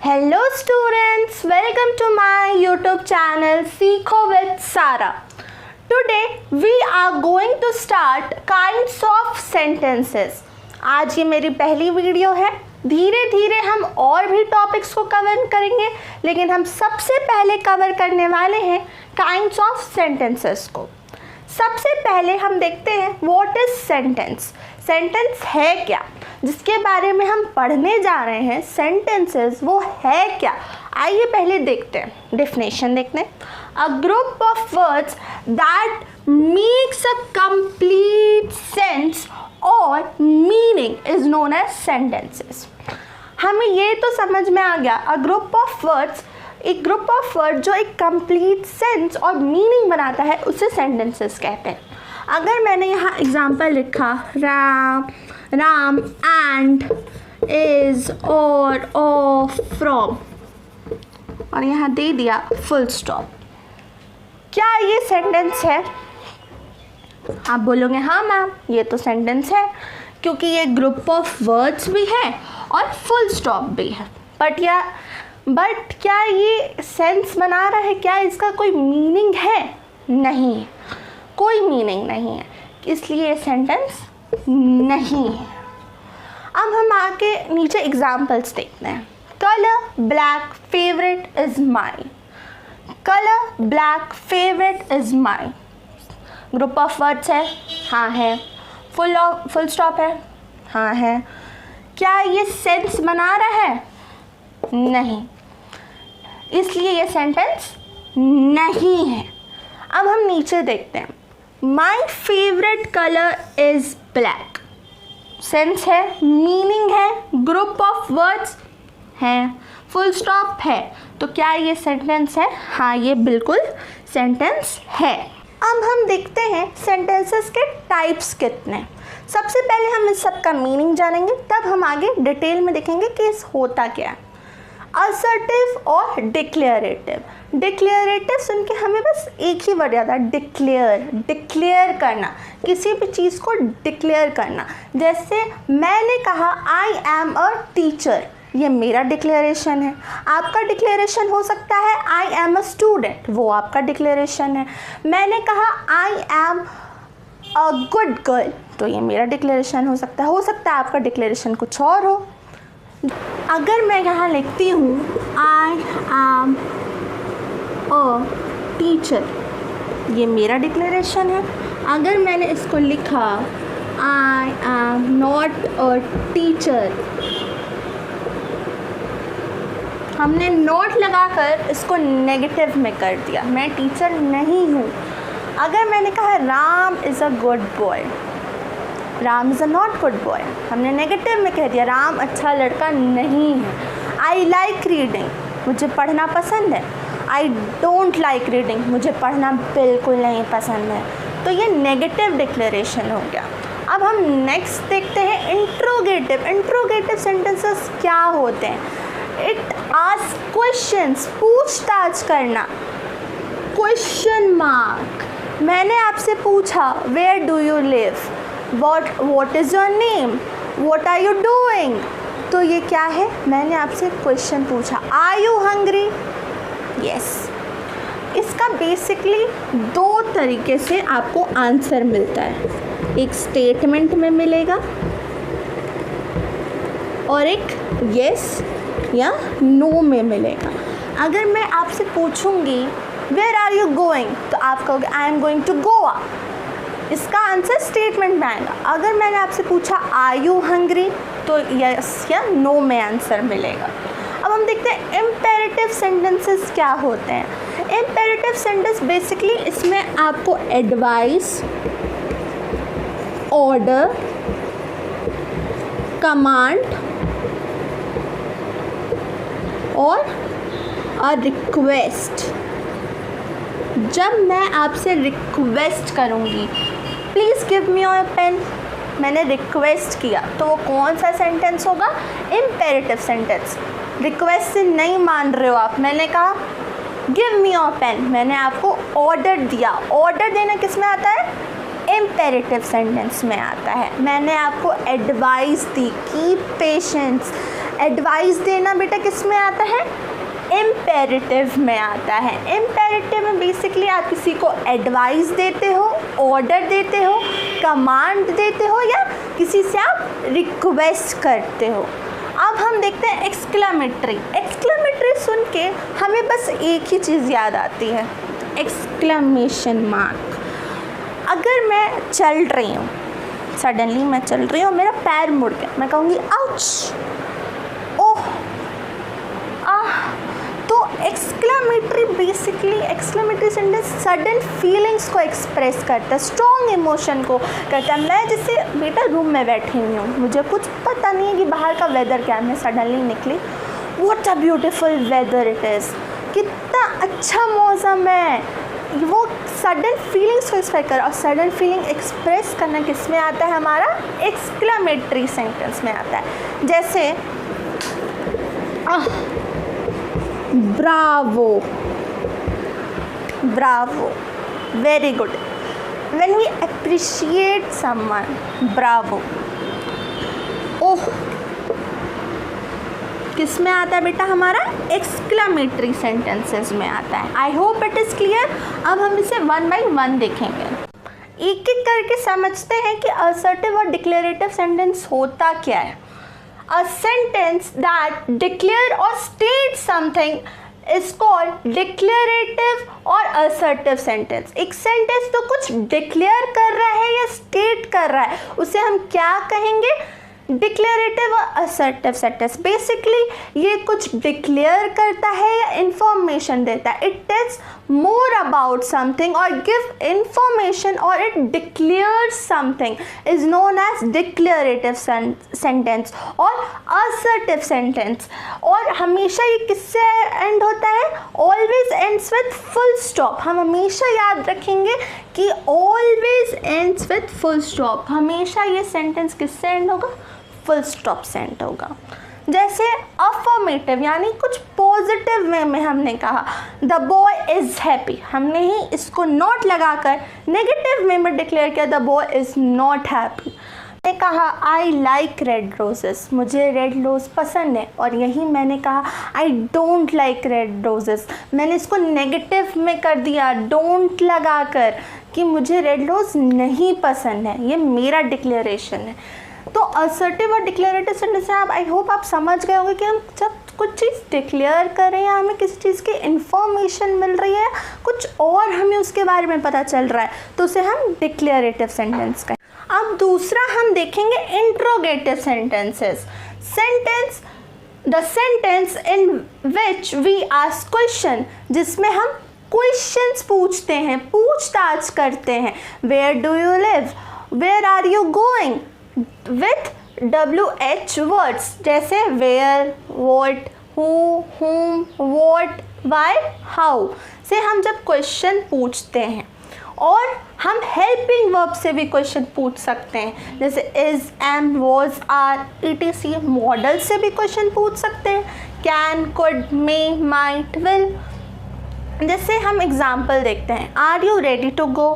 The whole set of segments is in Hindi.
Hello students, welcome to my YouTube channel Seekho with Sara. Today we are going to start kinds of sentences. आज ये मेरी पहली वीडियो है. धीरे धीरे हम और भी टॉपिक्स को कवर करेंगे, लेकिन हम सबसे पहले कवर करने वाले हैं kinds of sentences को. सबसे पहले हम देखते हैं व्हाट इज सेंटेंस. सेंटेंस है क्या, जिसके बारे में हम पढ़ने जा रहे हैं. सेंटेंसेस वो है क्या, आइए पहले देखते हैं. डेफिनेशन देखते हैं. A group of words that makes a complete sense और meaning is known as sentences. हमें ये तो समझ में आ गया, अ ग्रुप ऑफ वर्ड्स, एक ग्रुप ऑफ वर्ड जो एक कंप्लीट सेंस और मीनिंग बनाता है, उसे सेंटेंसेस कहते हैं. अगर मैंने यहाँ एग्जाम्पल लिखा राम एंड इज और ऑफ फ्रॉम और यहाँ दे दिया फुल स्टॉप, क्या ये सेंटेंस है? आप बोलोगे हाँ मैम ये तो सेंटेंस है, क्योंकि ये ग्रुप ऑफ वर्ड्स भी है और फुल स्टॉप भी है. बट क्या ये सेंस बना रहा है? क्या इसका कोई मीनिंग है? नहीं, कोई मीनिंग नहीं है, इसलिए सेंटेंस नहीं है. अब हम आके नीचे एग्जाम्पल्स देखते हैं. Colour black favourite is my. Colour black favourite is my. Group of words है, हाँ है. फुल स्टॉप है, हाँ है. क्या ये सेंस बना रहा है? नहीं, इसलिए ये सेंटेंस नहीं है. अब हम नीचे देखते हैं. My favourite colour is black. Sense है, मीनिंग है, ग्रुप ऑफ वर्ड्स है, फुल स्टॉप है, तो क्या ये सेंटेंस है? हाँ, ये बिल्कुल सेंटेंस है. अब हम देखते हैं सेंटेंसेस के टाइप्स कितने. सबसे पहले हम इस सब का मीनिंग जानेंगे, तब हम आगे डिटेल में देखेंगे कि इस होता क्या है. असर्टिव और डिक्लेरेटिव. डिक्लेरेटिव सुन के हमें बस एक ही वर्ड याद है, डिक्लेयर करना, किसी भी चीज़ को डिक्लेयर करना. जैसे मैंने कहा आई एम अ टीचर, ये मेरा डिक्लेरेशन है. आपका डिक्लेरेशन हो सकता है आई एम अ स्टूडेंट, वो आपका डिक्लेरेशन है. मैंने कहा I am a good girl, तो ये मेरा डिक्लेरेशन हो सकता है आपका डिक्लेरेशन कुछ और हो. अगर मैं यहाँ लिखती हूँ आई एम अ टीचर, ये मेरा डिक्लेरेशन है. अगर मैंने इसको लिखा I am not a teacher, हमने नॉट लगाकर इसको नेगेटिव में कर दिया, मैं टीचर नहीं हूँ. अगर मैंने कहा Ram is a good boy, Ram is a not good boy, हमने नेगेटिव में कह दिया, राम अच्छा लड़का नहीं है. आई लाइक रीडिंग, मुझे पढ़ना पसंद है. आई डोंट लाइक रीडिंग, मुझे पढ़ना बिल्कुल नहीं पसंद है. तो ये नेगेटिव डिक्लेरेशन हो गया. अब हम नेक्स्ट देखते हैं इंट्रोगेटिव. इंट्रोगेटिव सेंटेंसेस क्या होते हैं? इट आस्क क्वेश्चंस, पूछताछ करना. क्वेश्चन मार्क, मैंने आपसे पूछा where do you live, what is your name, what are you doing, तो ये क्या है? मैंने आपसे क्वेश्चन पूछा. Are you hungry? Yes. इसका बेसिकली दो तरीके से आपको आंसर मिलता है. एक स्टेटमेंट में मिलेगा और एक yes या no में मिलेगा. अगर मैं आपसे पूछूंगी where are you going, तो आप कहोगे I am going to Goa, इसका आंसर स्टेटमेंट में आएगा. अगर मैंने आपसे पूछा आर यू हंग्री, तो यस या नो में आंसर मिलेगा. अब हम देखते हैं इम्पेरेटिव सेंटेंसेस क्या होते हैं. इम्पेरेटिव सेंटेंस बेसिकली इसमें आपको एडवाइस, ऑर्डर, कमांड और अ रिक्वेस्ट. जब मैं आपसे रिक्वेस्ट करूँगी please give me your pen, मैंने रिक्वेस्ट किया, तो वो कौन सा सेंटेंस होगा? Imperative sentence. रिक्वेस्ट से नहीं मान रहे हो आप, मैंने कहा गिव मी योर पेन, मैंने आपको ऑर्डर दिया. ऑर्डर देना किस में आता है? इम्पेरेटिव सेंटेंस में आता है. मैंने आपको एडवाइस दी, कीप पेशेंस, एडवाइस देना बेटा किस में आता है, इम्पेरेटिव में आता है। इम्पेरेटिव में बेसिकली आप किसी को एडवाइस देते हो, ऑर्डर देते हो, कमांड देते हो या किसी से आप रिक्वेस्ट करते हो। अब हम देखते हैं एक्सक्लेमेटरी। एक्सक्लेमेटरी सुन के हमें बस एक ही चीज़ याद आती है, एक्सक्लेमेशन मार्क। अगर मैं चल रही हूँ, सडनली मैं चल रही हूँ, मेरा पैर मुड़ गया, मैं कहूँगी आउच, ओह, आह। तो exclamatory basically exclamatory sentence sudden feelings को एक्सप्रेस करता है, स्ट्रॉन्ग इमोशन को करता है। मैं जैसे बेटा रूम में बैठी हुई हूँ, मुझे कुछ पता नहीं है कि बाहर का वेदर क्या है, मैं सडनली निकली, what a beautiful whether it is, कितना अच्छा मौसम है। वो सडन फीलिंग्स को एक्सप्रेस कर, और सडन फीलिंग एक्सप्रेस करना किस में आता है, हमारा एक्सक्लेमेटरी सेंटेंस में आता है। जैसे bravo, bravo, very good. When we appreciate someone, bravo. Oh किस में आता है बेटा, हमारा एक्सक्लेमेटरी सेंटेंसेस में आता है। I hope it is clear. अब हम इसे वन बाय वन देखेंगे, एक एक करके समझते हैं कि असर्टिव और डिक्लेरेटिव सेंटेंस होता क्या है। A sentence that declare or state something is called declarative or assertive sentence। एक सेंटेंस तो कुछ डिक्लेयर कर रहा है या स्टेट कर रहा है, उसे हम क्या कहेंगे, डिक्लेरेटिव और असर्टिव सेंटेंस। बेसिकली ये कुछ डिक्लेयर करता है या इंफॉर्मेशन देता है, it tells more about something और गिव इंफॉर्मेशन और it declares something is known as declarative sentence और असर्टिव सेंटेंस। और हमेशा ये किससे एंड होता है, always ends with full stop. हम हमेशा याद रखेंगे कि always ends with full stop, हमेशा ये सेंटेंस किससे एंड होगा, फुल स्टॉप से एंड होगा। जैसे अफर्मेटिव यानी कुछ पॉजिटिव वे में हमने कहा द बॉय इज़ हैप्पी, हमने ही इसको नॉट लगाकर नेगेटिव वे में डिक्लेयर किया the boy is not happy. मैंने कहा आई लाइक रेड रोजेस, मुझे रेड रोज़ पसंद है, और यही मैंने कहा I don't like red roses, मैंने इसको नेगेटिव में कर दिया डोंट लगाकर कि मुझे रेड रोज़ नहीं पसंद है, ये मेरा डिक्लेरेशन है। तो असर्टिव और डिक्लेरेटिव सेंटेंस आप आई होप आप समझ गए होंगे कि हम जब कुछ चीज़ डिक्लेयर कर रहे हैं, हमें किसी चीज़ की इंफॉर्मेशन मिल रही है, कुछ और हमें उसके बारे में पता चल रहा है, तो उसे हम डिक्लेरेटिव सेंटेंस कहें। अब दूसरा हम देखेंगे interrogative sentences. Sentence the sentence in which we ask question, जिसमें हम क्वेश्चंस पूछते हैं, पूछताछ करते हैं। Where do you live, where are you going, with WH words जैसे where, what, who, whom, what, why, how से हम जब क्वेश्चन पूछते हैं। और हम हेल्पिंग वर्ब से भी क्वेश्चन पूछ सकते हैं, जैसे is, am, was, are, etc। Modal से भी क्वेश्चन पूछ सकते हैं, can, could, may, might, will. जैसे हम एग्जाम्पल देखते हैं, are you ready to go,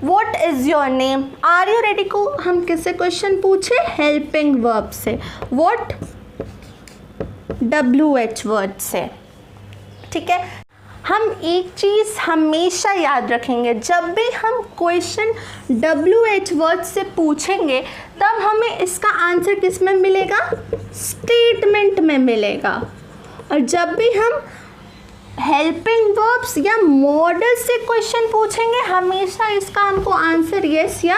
what is your name. Are you ready को हम किससे क्वेश्चन पूछे, हेल्पिंग वर्ब से, वॉट WH वर्ड से। ठीक है, हम एक चीज़ हमेशा याद रखेंगे, जब भी हम क्वेश्चन WH वर्ड से पूछेंगे तब हमें इसका आंसर किस में मिलेगा, स्टेटमेंट में मिलेगा। और जब भी हम हेल्पिंग वर्ब्स या मॉडल से क्वेश्चन पूछेंगे हमेशा इसका हमको आंसर यस या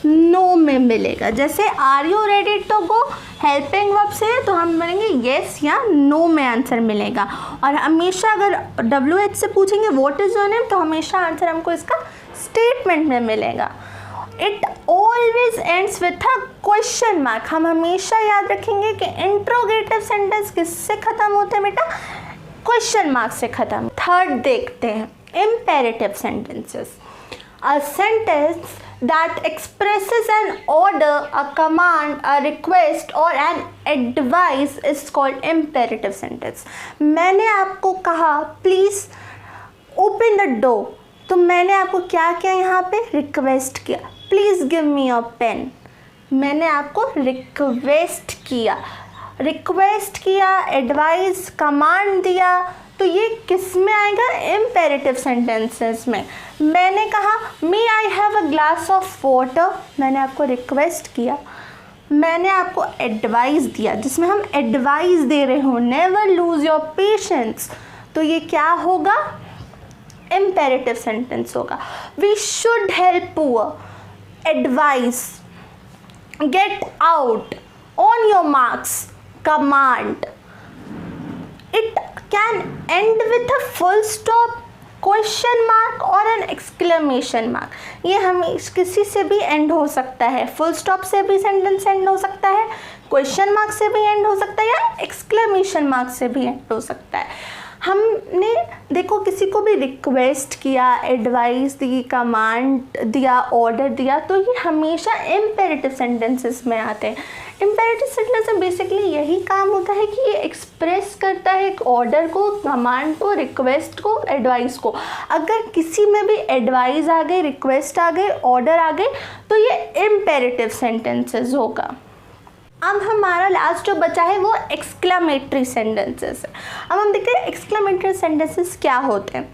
नो में मिलेगा। जैसे are you ready to go helping verb से तो हम बोलेंगे यस या नो में आंसर मिलेगा। और हमेशा अगर WH से पूछेंगे व्हाट इज़ योर नेम तो हमेशा आंसर हमको इसका स्टेटमेंट में मिलेगा। It always ends with a question mark. हम हमेशा याद रखेंगे कि इंट्रोगेटिव सेंटेंस किससे ख़त्म होते हैं बेटा, क्वेश्चन मार्क से ख़त्म। थर्ड देखते हैं imperative sentences. A sentence that expresses an order, a command, a request or an advice is called imperative sentence। मैंने आपको कहा प्लीज़ ओपन द डोर, तो मैंने आपको क्या किया, यहाँ पे रिक्वेस्ट किया, please give me your pen. मैंने आपको रिक्वेस्ट किया, रिक्वेस्ट किया, एडवाइस, कमांड दिया, तो ये किस में आएगा? इम्पेरेटिव सेंटेंसेस में। मैंने कहा may I have a glass of water, मैंने आपको रिक्वेस्ट किया। मैंने आपको एडवाइस दिया, जिसमें हम एडवाइस दे रहे हो, नेवर लूज योर पेशेंस, तो ये क्या होगा? इम्पेरेटिव सेंटेंस होगा। We should help poor, advice, get out, on your marks, command. It can end with a full stop, question mark और एन एक्सक्लेमेशन मार्क। ये हमें किसी से भी एंड हो सकता है, फुल स्टॉप से भी सेंटेंस एंड हो सकता है, क्वेश्चन मार्क से भी एंड हो सकता है, या एक्सक्लेमेशन मार्क से भी एंड हो सकता है। हमने देखो किसी को भी रिक्वेस्ट किया, एडवाइस दी, कमांड दिया, ऑर्डर दिया, तो ये हमेशा इम्पेरेटिव सेंटेंसेस में आते हैं। इम्पेरेटिव सेंटेंस में बेसिकली यही काम होता है कि ये एक्सप्रेस करता है एक ऑर्डर को, कमांड को, रिक्वेस्ट को, एडवाइस को। अगर किसी में भी एडवाइस आ गई, रिक्वेस्ट आ गई, ऑर्डर आ गई, तो ये इम्पेरेटिव सेंटेंसेस होगा। अब हमारा लास्ट जो बचा है वो एक्सक्लेमेटरी सेंटेंसेस है। अब हम देखते हैं एक्सक्लेमेटरी सेंटेंसेस क्या होते हैं।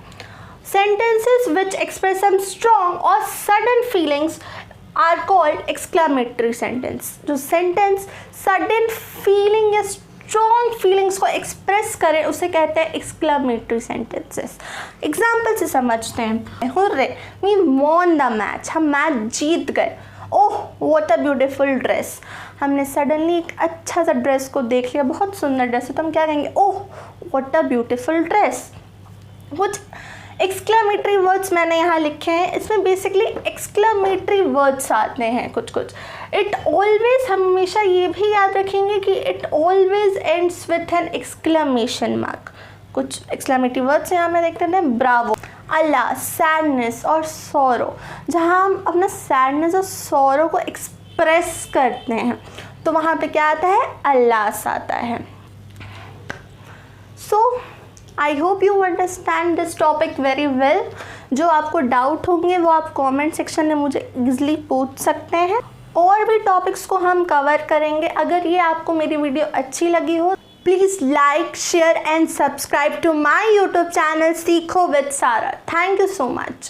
Sentences which express some strong और sudden feelings are called exclamatory sentence. जो सेंटेंस सडन फीलिंग या स्ट्रॉन्ग फीलिंग्स को एक्सप्रेस करें उसे कहते हैं एक्सक्लेमेटरी सेंटेंसेस। एग्जाम्पल से समझते हैं। Hurray, we won the match, हम मैच जीत गए। Oh what a beautiful dress, हमने सडनली एक अच्छा सा ड्रेस को देख लिया, बहुत सुंदर ड्रेस है, तो हम क्या कहेंगे? ओह व्हाट अ ब्यूटीफुल ड्रेस। कुछ एक्सक्लेमेटरी वर्ड्स मैंने यहाँ लिखे हैं, इसमें बेसिकली एक्सक्लेमेटरी वर्ड्स आते हैं कुछ कुछ। इट ऑलवेज, हमेशा ये भी याद रखेंगे कि it always ends with an exclamation mark. कुछ एक्सक्लेमेटरी वर्ड्स यहाँ में देखते हैं, ब्रावो, अल्लाह, सैडनेस और सौरो। जहाँ हम अपना सैडनेस और सौरो को एक्सप्रेस करते हैं तो वहाँ पे क्या आता है? अल्लाह आता है। So I hope you understand this topic very well. जो आपको डाउट होंगे वो आप कमेंट सेक्शन में मुझे ईजिली पूछ सकते हैं। और भी टॉपिक्स को हम कवर करेंगे। अगर ये आपको मेरी वीडियो अच्छी लगी हो, please like, share and subscribe to my YouTube channel Seekho with Sara. Thank you so much.